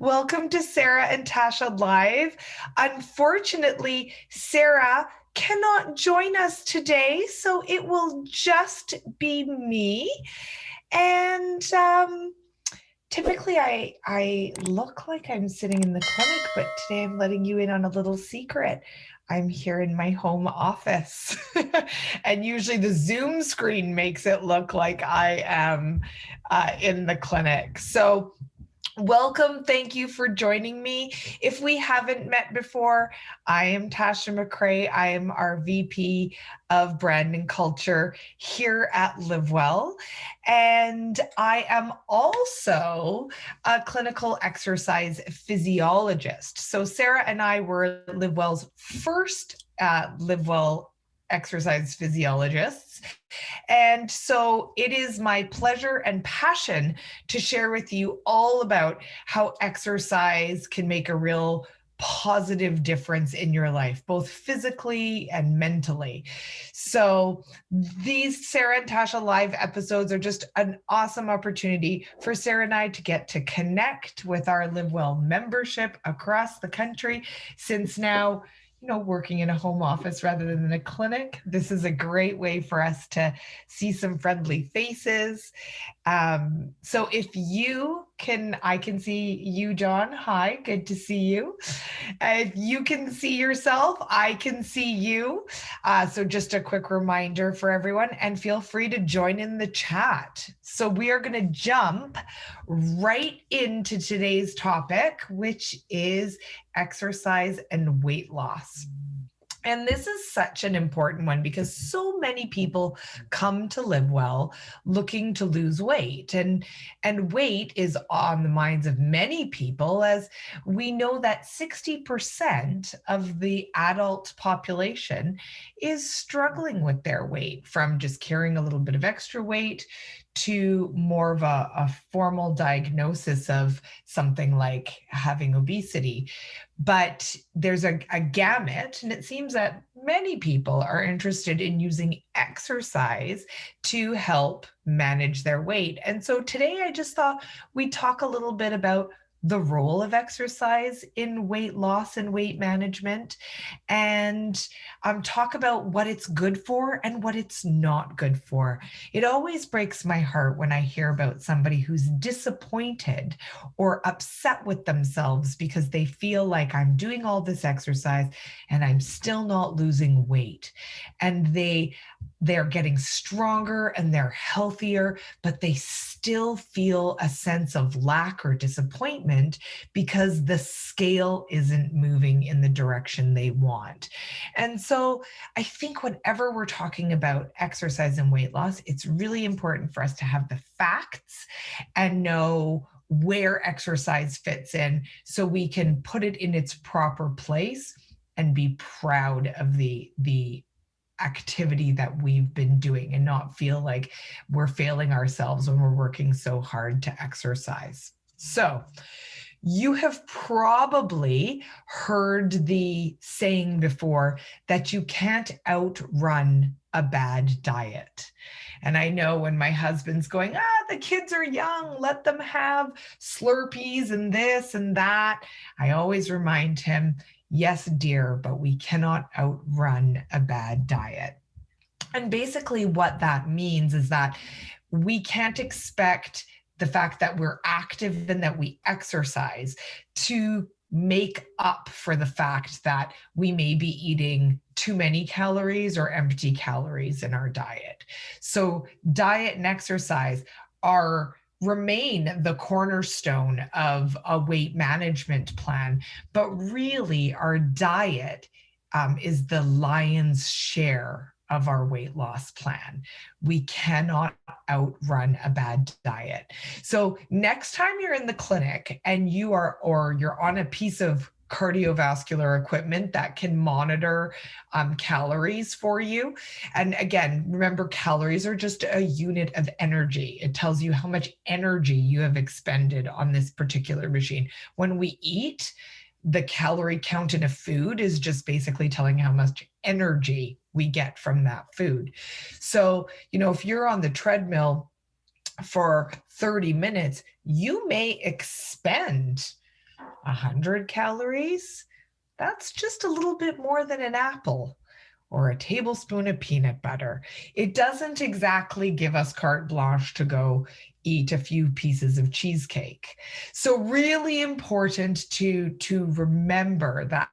Welcome to Sara and Tasha Live. Unfortunately, Sara cannot join us today, so it will just be me. And typically I look like I'm sitting in the clinic, but today I'm letting you in on a little secret. I'm here in my home office. And usually the Zoom screen makes it look like I am in the clinic. So welcome. Thank you for joining me. If we haven't met before, I am Tasha McCrae. I am our VP of Brand and Culture here at LiveWell. And I am also a clinical exercise physiologist. So Sara and I were LiveWell's first LiveWell exercise physiologists. And so it is my pleasure and passion to share with you all about how exercise can make a real positive difference in your life, both physically and mentally. So these Sara and Tasha live episodes are just an awesome opportunity for Sara and I to get to connect with our LiveWell membership across the country. Since now, working in a home office rather than in a clinic, this is a great way for us to see some friendly faces. So if you can, I can see you, John. Hi, good to see you. If you can see yourself, I can see you. So just a quick reminder for everyone, and feel free to join in the chat. So we are going to jump right into today's topic, which is exercise and weight loss. And this is such an important one because so many people come to LiveWell looking to lose weight. And weight is on the minds of many people, as we know that 60% of the adult population is struggling with their weight, from just carrying a little bit of extra weight to more of a formal diagnosis of something like having obesity. But there's a gamut, and it seems that many people are interested in using exercise to help manage their weight. And so today I just thought we'd talk a little bit about the role of exercise in weight loss and weight management, and talk about what it's good for and what it's not good for. It always breaks my heart when I hear about somebody who's disappointed or upset with themselves because they feel like, I'm doing all this exercise and I'm still not losing weight. And they're getting stronger and they're healthier, but they still feel a sense of lack or disappointment because the scale isn't moving in the direction they want. And so I think whenever we're talking about exercise and weight loss, it's really important for us to have the facts and know where exercise fits in so we can put it in its proper place and be proud of the activity that we've been doing and not feel like we're failing ourselves when we're working so hard to exercise. So you have probably heard the saying before that you can't outrun a bad diet. And I know when my husband's going, the kids are young, let them have Slurpees and this and that, I always remind him, yes, dear, but we cannot outrun a bad diet. And basically what that means is that we can't expect the fact that we're active and that we exercise to make up for the fact that we may be eating too many calories or empty calories in our diet. So diet and exercise remain the cornerstone of a weight management plan, but really our diet is the lion's share of our weight loss plan. We cannot outrun a bad diet. So next time you're in the clinic and you're on a piece of cardiovascular equipment that can monitor calories for you. And again, remember, calories are just a unit of energy. It tells you how much energy you have expended on this particular machine. When we eat, the calorie count in a food is just basically telling how much energy we get from that food. So, if you're on the treadmill for 30 minutes, you may expend 100 calories, that's just a little bit more than an apple or a tablespoon of peanut butter. It doesn't exactly give us carte blanche to go eat a few pieces of cheesecake. So really important to remember that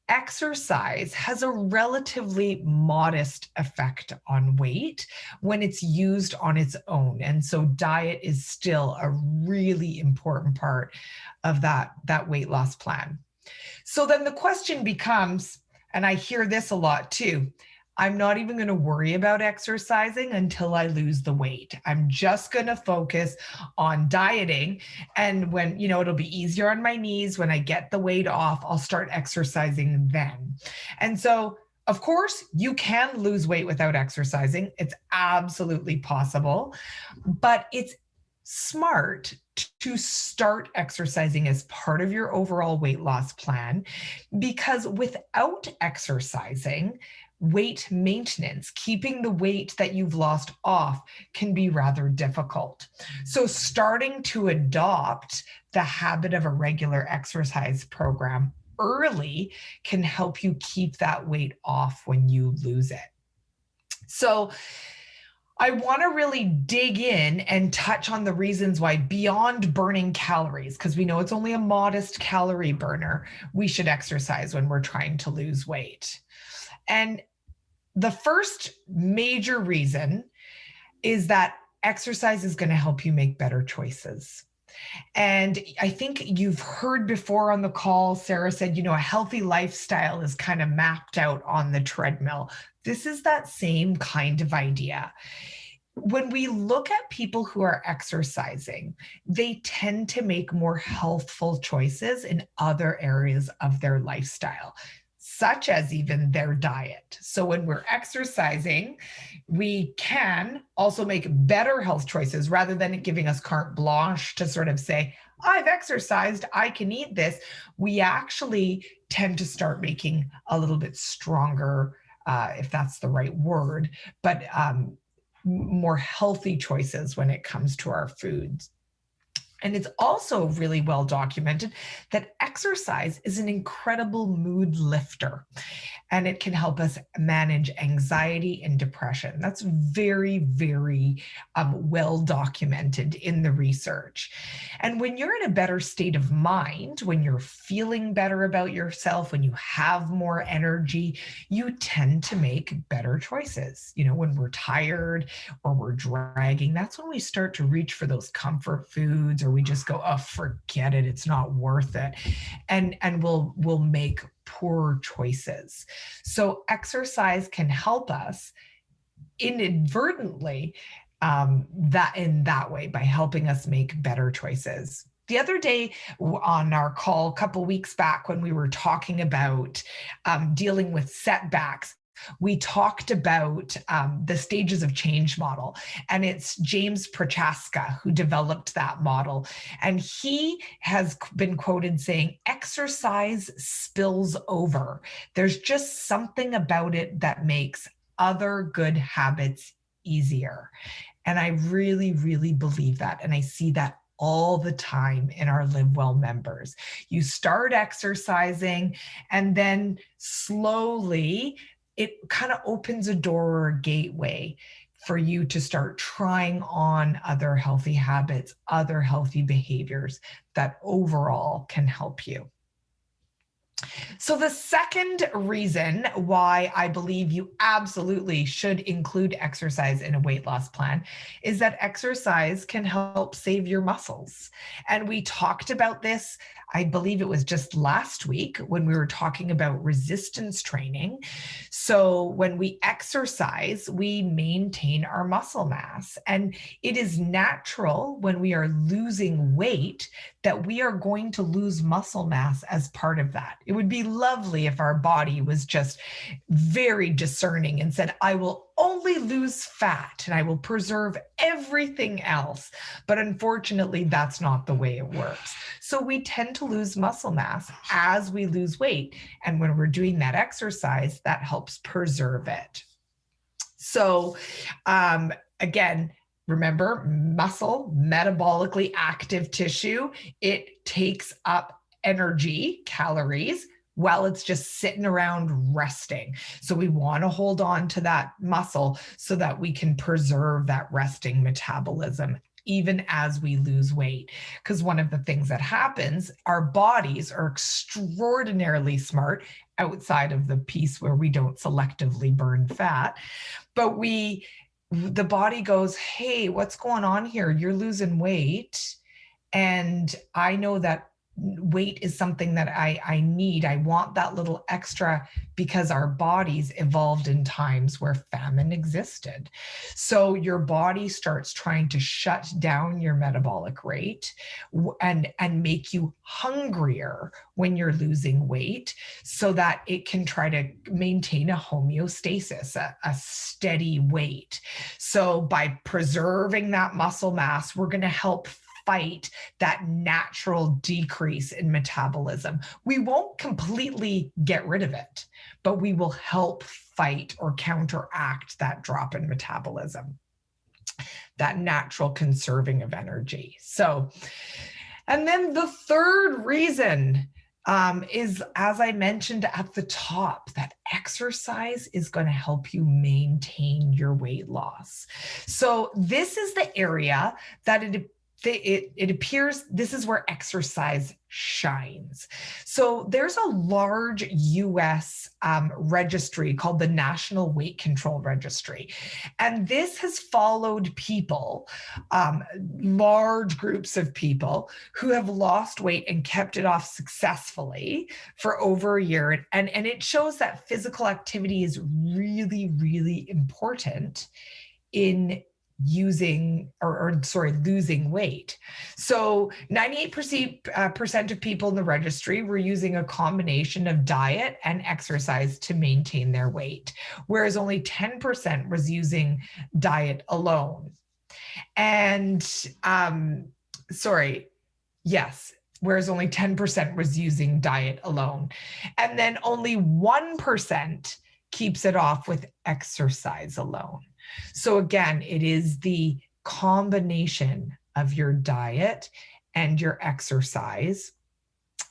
exercise has a relatively modest effect on weight when it's used on its own. And so diet is still a really important part of that weight loss plan. So then the question becomes, and I hear this a lot too, I'm not even going to worry about exercising until I lose the weight. I'm just going to focus on dieting. And when, it'll be easier on my knees, when I get the weight off, I'll start exercising then. And so, of course, you can lose weight without exercising. It's absolutely possible, but it's smart to start exercising as part of your overall weight loss plan, because without exercising, weight maintenance, keeping the weight that you've lost off, can be rather difficult. So starting to adopt the habit of a regular exercise program early can help you keep that weight off when you lose it. So I want to really dig in and touch on the reasons why, beyond burning calories, because we know it's only a modest calorie burner, we should exercise when we're trying to lose weight. And the first major reason is that exercise is going to help you make better choices. And I think you've heard before on the call, Sara said, a healthy lifestyle is kind of mapped out on the treadmill. This is that same kind of idea. When we look at people who are exercising, they tend to make more healthful choices in other areas of their lifestyle, such as even their diet. So when we're exercising, we can also make better health choices rather than it giving us carte blanche to sort of say, I've exercised, I can eat this. We actually tend to start making a little bit stronger, if that's the right word, but more healthy choices when it comes to our foods. And it's also really well documented that exercise is an incredible mood lifter, and it can help us manage anxiety and depression. That's very, very well documented in the research. And when you're in a better state of mind, when you're feeling better about yourself, when you have more energy, you tend to make better choices. When we're tired or we're dragging, that's when we start to reach for those comfort foods, or we just go, oh, forget it, it's not worth it. And we'll make poor choices. So exercise can help us inadvertently in that way, by helping us make better choices. The other day on our call, a couple weeks back, when we were talking about dealing with setbacks, we talked about the stages of change model, and it's James Prochaska who developed that model. And he has been quoted saying, exercise spills over. There's just something about it that makes other good habits easier. And I really, really believe that. And I see that all the time in our Live Well members. You start exercising, and then slowly it kind of opens a door or a gateway for you to start trying on other healthy habits, other healthy behaviors that overall can help you. So the second reason why I believe you absolutely should include exercise in a weight loss plan is that exercise can help save your muscles. And we talked about this, I believe it was just last week when we were talking about resistance training. So when we exercise, we maintain our muscle mass. And it is natural when we are losing weight that we are going to lose muscle mass as part of that. It would be lovely if our body was just very discerning and said, I will only lose fat and I will preserve everything else. But unfortunately, that's not the way it works. So we tend to lose muscle mass as we lose weight. And when we're doing that exercise, that helps preserve it. So again, remember, muscle, metabolically active tissue, it takes up energy, calories, while it's just sitting around resting. So we want to hold on to that muscle so that we can preserve that resting metabolism even as we lose weight. Because one of the things that happens, our bodies are extraordinarily smart outside of the piece where we don't selectively burn fat, but the body goes, hey, what's going on here? You're losing weight. And I know that weight is something that I need. I want that little extra because our bodies evolved in times where famine existed. So your body starts trying to shut down your metabolic rate and make you hungrier when you're losing weight so that it can try to maintain a homeostasis, a steady weight. So by preserving that muscle mass, we're going to help fight that natural decrease in metabolism. We won't completely get rid of it, but we will help fight or counteract that drop in metabolism, that natural conserving of energy. So, and then the third reason is, as I mentioned at the top, that exercise is going to help you maintain your weight loss. So this is the area that it appears this is where exercise shines. So there's a large US registry called the National Weight Control Registry. And this has followed people, large groups of people who have lost weight and kept it off successfully for over a year. And it shows that physical activity is really, really important in losing weight. So 98% of people in the registry were using a combination of diet and exercise to maintain their weight, whereas only 10% was using diet alone. Whereas only 10% was using diet alone. And then only 1% keeps it off with exercise alone. So again, it is the combination of your diet and your exercise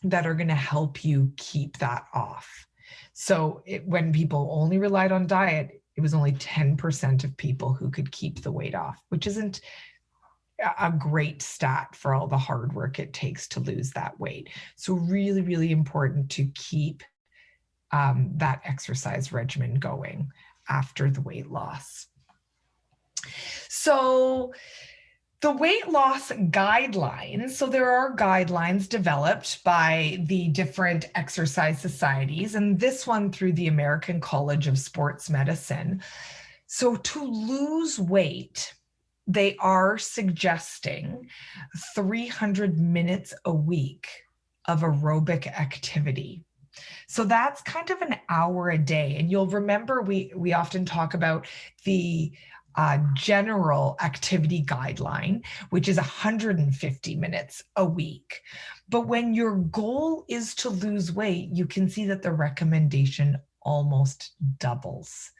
that are going to help you keep that off. So when people only relied on diet, it was only 10% of people who could keep the weight off, which isn't a great stat for all the hard work it takes to lose that weight. So really, really important to keep that exercise regimen going after the weight loss. So the weight loss guidelines, so there are guidelines developed by the different exercise societies, and this one through the American College of Sports Medicine. So to lose weight, they are suggesting 300 minutes a week of aerobic activity. So that's kind of an hour a day. And you'll remember we often talk about the general activity guideline, which is 150 minutes a week. But when your goal is to lose weight, you can see that the recommendation almost doubles.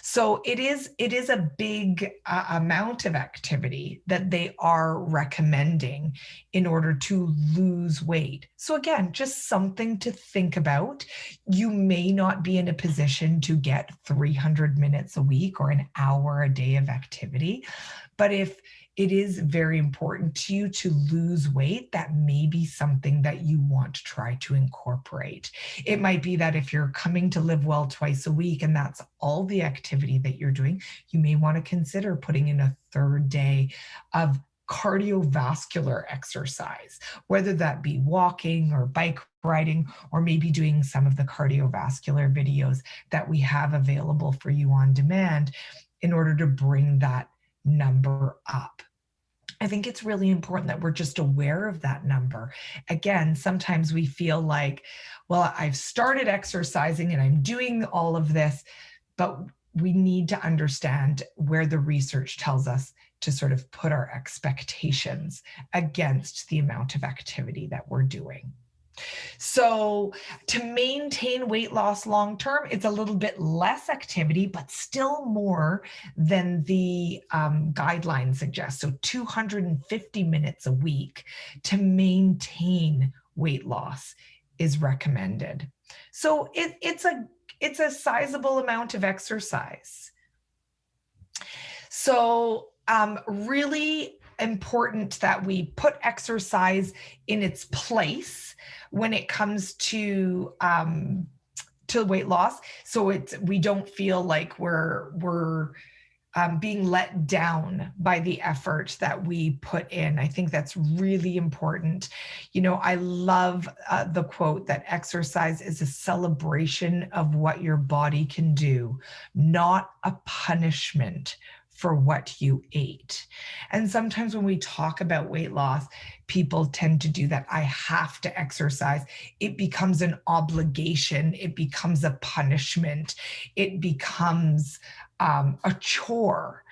So it is a big amount of activity that they are recommending in order to lose weight. So again, just something to think about. You may not be in a position to get 300 minutes a week or an hour a day of activity, but if it is very important to you to lose weight, that may be something that you want to try to incorporate. It might be that if you're coming to Live Well twice a week and that's all the activity that you're doing, you may want to consider putting in a third day of cardiovascular exercise, whether that be walking or bike riding, or maybe doing some of the cardiovascular videos that we have available for you on demand in order to bring that number up. I think it's really important that we're just aware of that number. Again, sometimes we feel like, well, I've started exercising and I'm doing all of this, but we need to understand where the research tells us to sort of put our expectations against the amount of activity that we're doing. So to maintain weight loss long-term, it's a little bit less activity, but still more than the guidelines suggest. So 250 minutes a week to maintain weight loss is recommended. So it's a sizable amount of exercise. So really important that we put exercise in its place when it comes to weight loss. So we don't feel like we're being let down by the effort that we put in. I think that's really important. You know, I love the quote that exercise is a celebration of what your body can do, not a punishment for what you ate. And sometimes when we talk about weight loss, people tend to do that. I have to exercise. It becomes an obligation. It becomes a punishment. It becomes a chore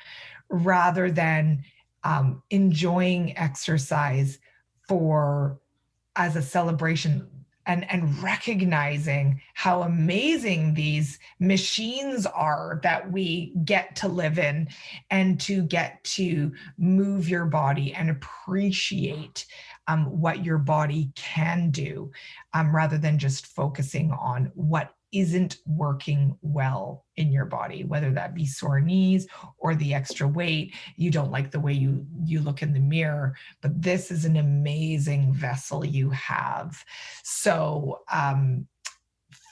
rather than enjoying exercise as a celebration and recognizing how amazing these machines are that we get to live in and to get to move your body and appreciate what your body can do rather than just focusing on what isn't working well in your body, whether that be sore knees or the extra weight. You don't like the way you look in the mirror, but this is an amazing vessel you have. So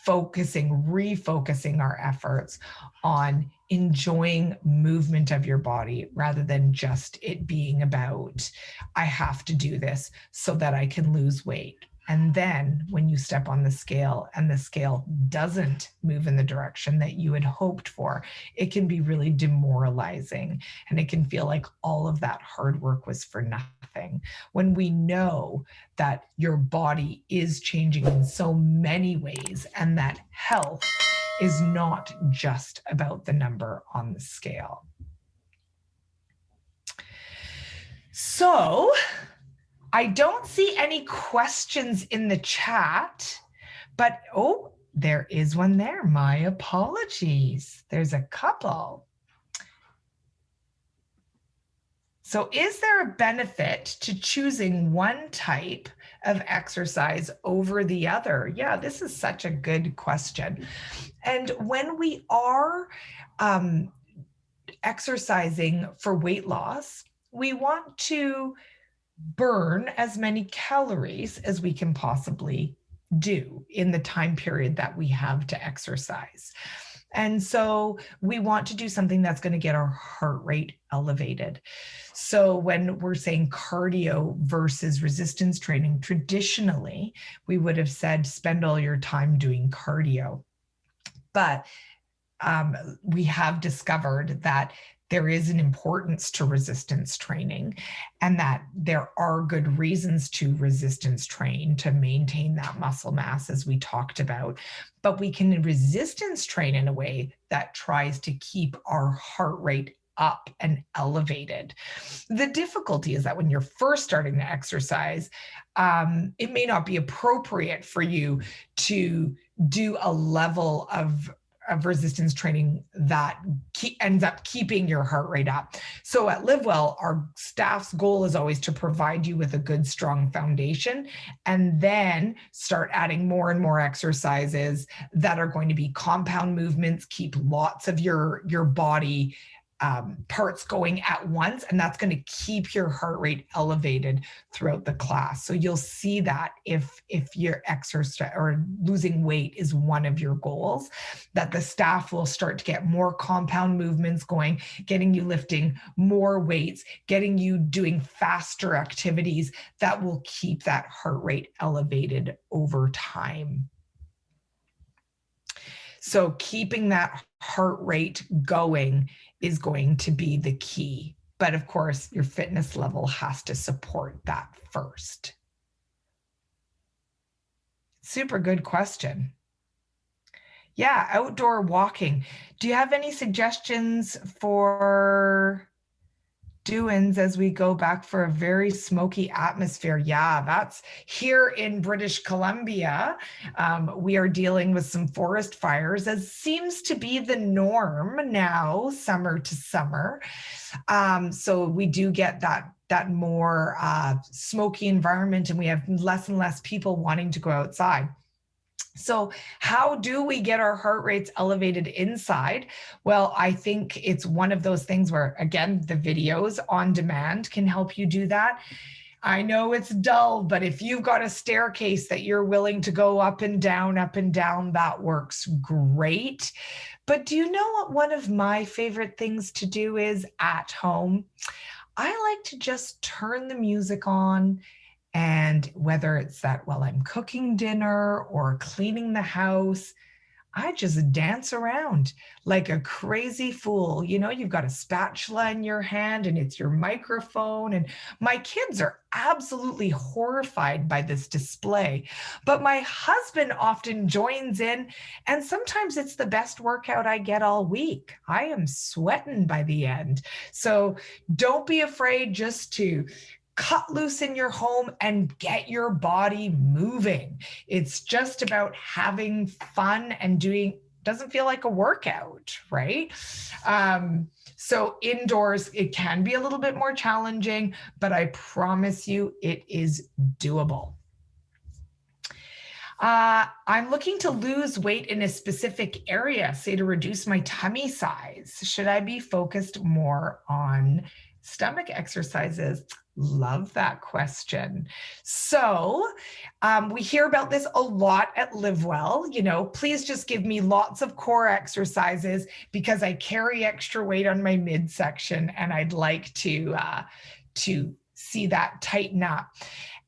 refocusing our efforts on enjoying movement of your body rather than just it being about, I have to do this so that I can lose weight. And then when you step on the scale and the scale doesn't move in the direction that you had hoped for, it can be really demoralizing. And it can feel like all of that hard work was for nothing. When we know that your body is changing in so many ways and that health is not just about the number on the scale. So, I don't see any questions in the chat, but there is one there. My apologies. There's a couple. So is there a benefit to choosing one type of exercise over the other? Yeah, this is such a good question. And when we are exercising for weight loss, we want to burn as many calories as we can possibly do in the time period that we have to exercise. And so we want to do something that's going to get our heart rate elevated. So when we're saying cardio versus resistance training, traditionally, we would have said spend all your time doing cardio. But we have discovered that there is an importance to resistance training and that there are good reasons to resistance train to maintain that muscle mass as we talked about, but we can resistance train in a way that tries to keep our heart rate up and elevated. The difficulty is that when you're first starting to exercise, it may not be appropriate for you to do a level of resistance training that ends up keeping your heart rate up. So at Live Well, our staff's goal is always to provide you with a good, strong foundation and then start adding more and more exercises that are going to be compound movements, keep lots of your body parts going at once, and that's going to keep your heart rate elevated throughout the class. So you'll see that if your exercise or losing weight is one of your goals, that the staff will start to get more compound movements going, getting you lifting more weights, getting you doing faster activities that will keep that heart rate elevated over time. So keeping that heart rate going is going to be the key. But of course, your fitness level has to support that first. Super good question. Yeah, outdoor walking. Do you have any suggestions for doings as we go back for a very smoky atmosphere? Yeah, that's here in British Columbia. We are dealing with some forest fires, as seems to be the norm now, summer to summer. So we do get that that more smoky environment, and we have less and less people wanting to go outside. So how do we get our heart rates elevated inside? Well, I think it's one of those things where, again, the videos on demand can help you do that. I know it's dull, but if you've got a staircase that you're willing to go up and down, that works great. But do you know what one of my favorite things to do is at home? I like to just turn the music on, and whether it's that while I'm cooking dinner or cleaning the house, I just dance around like a crazy fool. You know, you've got a spatula in your hand and it's your microphone. And my kids are absolutely horrified by this display. But my husband often joins in, and sometimes it's the best workout I get all week. I am sweating by the end. So don't be afraid just to cut loose in your home and get your body moving. It's just about having fun and doing, doesn't feel like a workout, right? So indoors, it can be a little bit more challenging, but I promise you it is doable. I'm looking to lose weight in a specific area, say to reduce my tummy size. Should I be focused more on stomach exercises? Love that question. So we hear about this a lot at Live Well. You know, please just give me lots of core exercises because I carry extra weight on my midsection and I'd like to see that tighten up.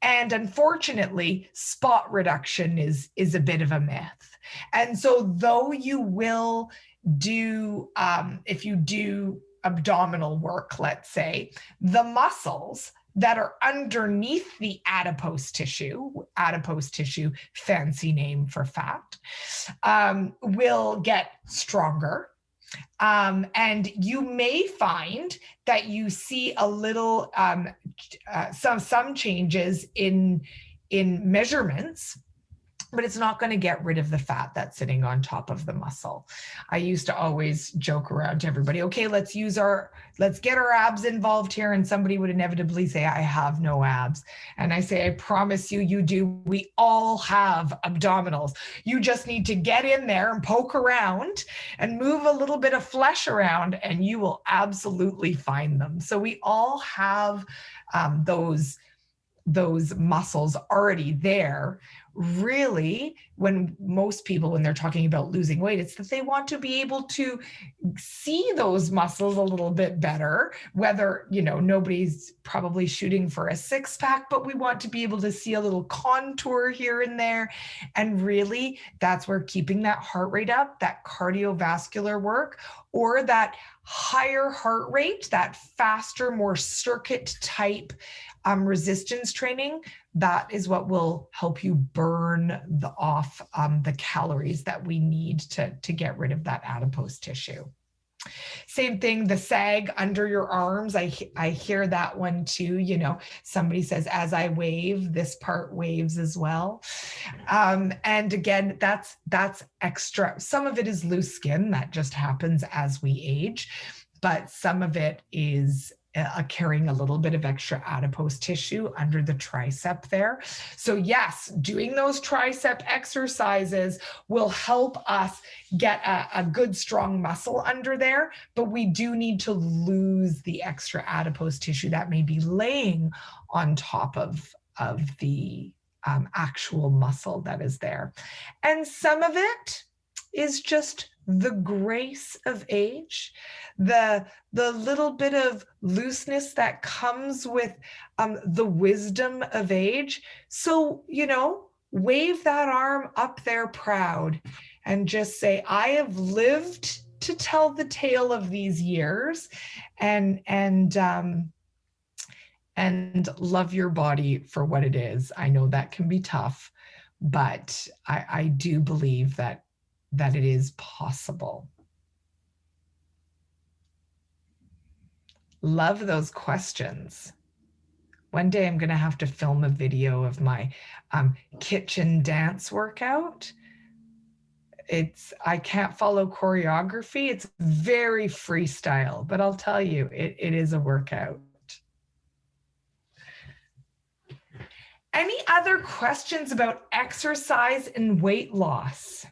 And unfortunately, spot reduction is a bit of a myth. And so though you will do, if you do abdominal work, let's say, the muscles that are underneath the adipose tissue, fancy name for fat, will get stronger. And you may find that you see a little, some changes in measurements, but it's not going to get rid of the fat that's sitting on top of the muscle. I used to always joke around to everybody, okay, let's get our abs involved here. And somebody would inevitably say, I have no abs. And I say, I promise you, you do. We all have abdominals. You just need to get in there and poke around and move a little bit of flesh around and you will absolutely find them. So we all have those muscles already there. Really, when most people, when they're talking about losing weight, it's that they want to be able to see those muscles a little bit better, whether, you know, nobody's probably shooting for a six-pack, but we want to be able to see a little contour here and there. And really, that's where keeping that heart rate up, that cardiovascular work, or that higher heart rate, that faster, more circuit type resistance training, that is what will help you burn off the calories that we need to get rid of that adipose tissue. Same thing, the sag under your arms. I hear that one too. You know, somebody says, as I wave, this part waves as well. And again, that's extra. Some of it is loose skin that just happens as we age, but some of it is carrying a little bit of extra adipose tissue under the tricep there. So yes, doing those tricep exercises will help us get a good strong muscle under there, but we do need to lose the extra adipose tissue that may be laying on top of the actual muscle that is there. And some of it is just the grace of age, the little bit of looseness that comes with the wisdom of age. So, you know, wave that arm up there proud and just say, I have lived to tell the tale of these years, and love your body for what it is. I know that can be tough, but I do believe that it is possible. Love those questions. One day I'm going to have to film a video of my kitchen dance workout. I can't follow choreography. It's very freestyle, but I'll tell you, it is a workout. Any other questions about exercise and weight loss?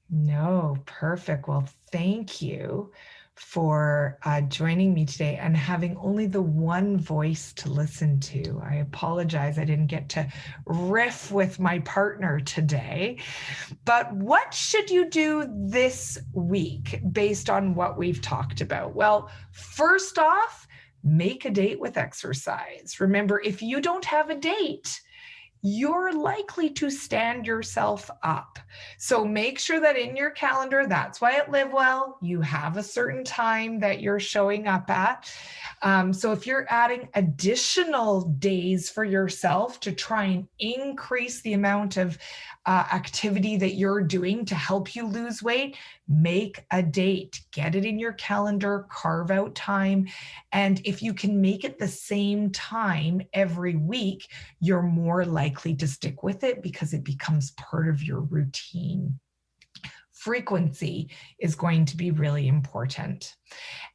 No, perfect. Well, thank you for joining me today and having only the one voice to listen to. I apologize I didn't get to riff with my partner today. But what should you do this week based on what we've talked about? Well, first off, make a date with exercise. Remember, if you don't have a date, you're likely to stand yourself up. So make sure that in your calendar, that's why at Live Well, you have a certain time that you're showing up at. So if you're adding additional days for yourself to try and increase the amount of activity that you're doing to help you lose weight, make a date, get it in your calendar, carve out time. And if you can make it the same time every week, you're more likely to stick with it because it becomes part of your routine. Frequency is going to be really important.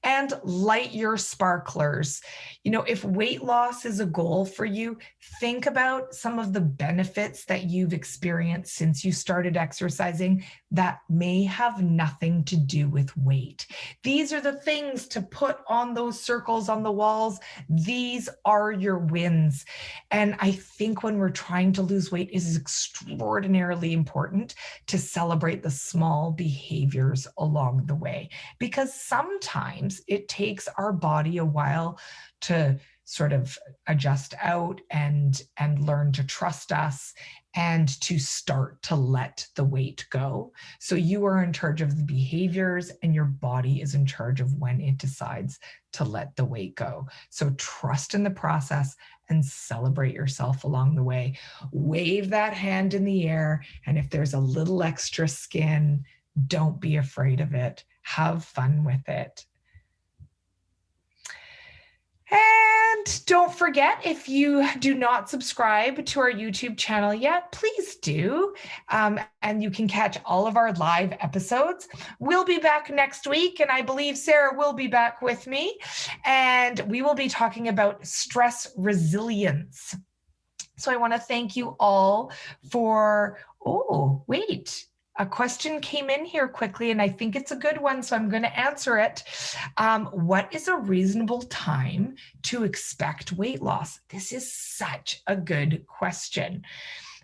And light your sparklers. You know, if weight loss is a goal for you, think about some of the benefits that you've experienced since you started exercising that may have nothing to do with weight. These are the things to put on those circles on the walls. These are your wins. And I think when we're trying to lose weight, it is extraordinarily important to celebrate the small behaviors along the way, because sometimes it takes our body a while to sort of adjust out and learn to trust us and to start to let the weight go. So you are in charge of the behaviors and your body is in charge of when it decides to let the weight go. So trust in the process and celebrate yourself along the way. Wave that hand in the air, and if there's a little extra skin, don't be afraid of it. Have fun with it. And don't forget, if you do not subscribe to our YouTube channel yet, please do. And you can catch all of our live episodes. We'll be back next week, and I believe Sara will be back with me. And we will be talking about stress resilience. So I want to thank you all for, a question came in here quickly, and I think it's a good one, so I'm going to answer it. What is a reasonable time to expect weight loss? This is such a good question.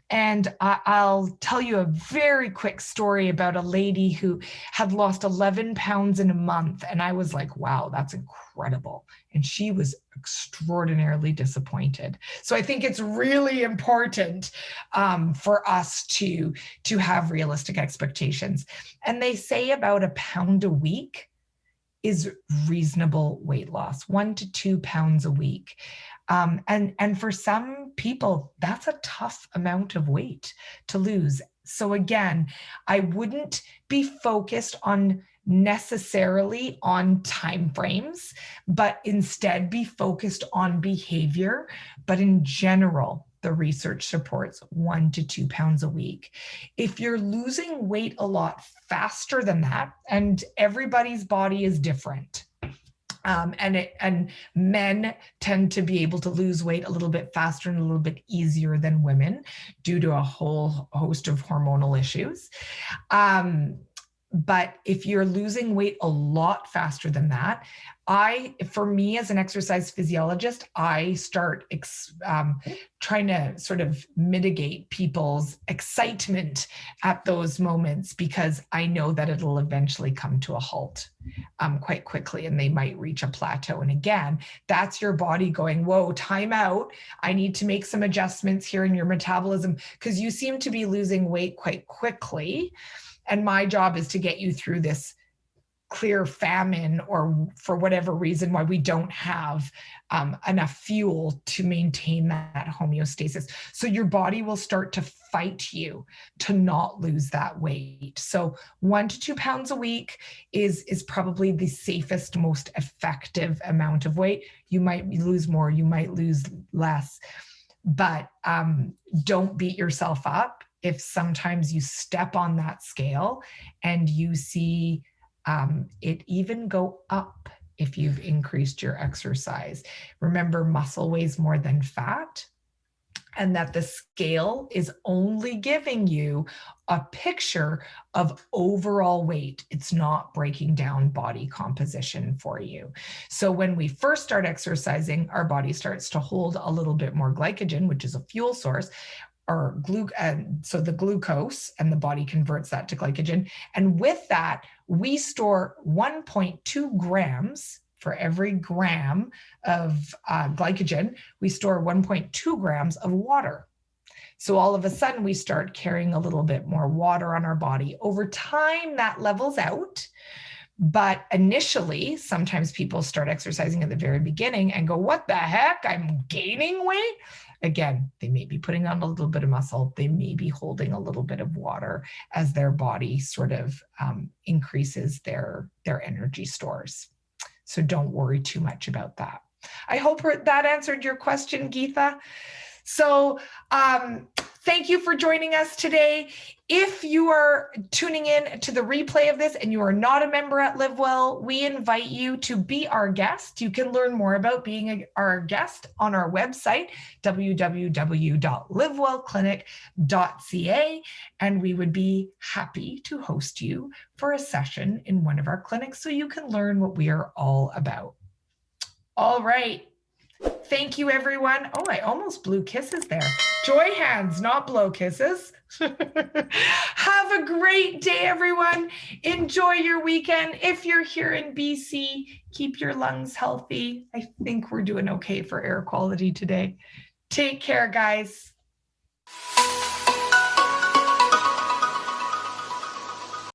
And I'll tell you a very quick story about a lady who had lost 11 pounds in a month. And I was like, wow, that's incredible. And she was extraordinarily disappointed. So I think it's really important for us to have realistic expectations. And they say about 1 pound a week is reasonable weight loss, 1 to 2 pounds a week. And for some people, that's a tough amount of weight to lose. So again, I wouldn't be focused on necessarily on timeframes, but instead be focused on behavior. But in general, the research supports 1 to 2 pounds a week. If you're losing weight a lot faster than that, and everybody's body is different, and men tend to be able to lose weight a little bit faster and a little bit easier than women due to a whole host of hormonal issues. But if you're losing weight a lot faster than that, for me as an exercise physiologist, I start trying to sort of mitigate people's excitement at those moments, because I know that it'll eventually come to a halt quite quickly, and they might reach a plateau. And again, that's your body going, whoa, time out. I need to make some adjustments here in your metabolism because you seem to be losing weight quite quickly. And my job is to get you through this clear famine, or for whatever reason why we don't have enough fuel to maintain that homeostasis. So your body will start to fight you to not lose that weight. So 1 to 2 pounds a week is probably the safest, most effective amount of weight. You might lose more, you might lose less, but don't beat yourself up if sometimes you step on that scale and you see it even go up if you've increased your exercise. Remember, muscle weighs more than fat, and that the scale is only giving you a picture of overall weight. It's not breaking down body composition for you. So when we first start exercising, our body starts to hold a little bit more glycogen, which is a fuel source, or so the glucose, and the body converts that to glycogen. And with that, we store 1.2 grams for every gram of glycogen. We store 1.2 grams of water. So all of a sudden, we start carrying a little bit more water on our body. Over time, that levels out. But initially, sometimes people start exercising at the very beginning and go, what the heck? I'm gaining weight. Again, they may be putting on a little bit of muscle. They may be holding a little bit of water as their body sort of increases their energy stores. So don't worry too much about that. I hope that answered your question, Geetha. So thank you for joining us today. If you are tuning in to the replay of this and you are not a member at LiveWell, we invite you to be our guest. You can learn more about being our guest on our website, www.livewellclinic.ca, and we would be happy to host you for a session in one of our clinics so you can learn what we are all about. All right. Thank you, everyone. Oh, I almost blew kisses there. Joy hands, not blow kisses. Have a great day, everyone. Enjoy your weekend. If you're here in BC, keep your lungs healthy. I think we're doing okay for air quality today. Take care, guys.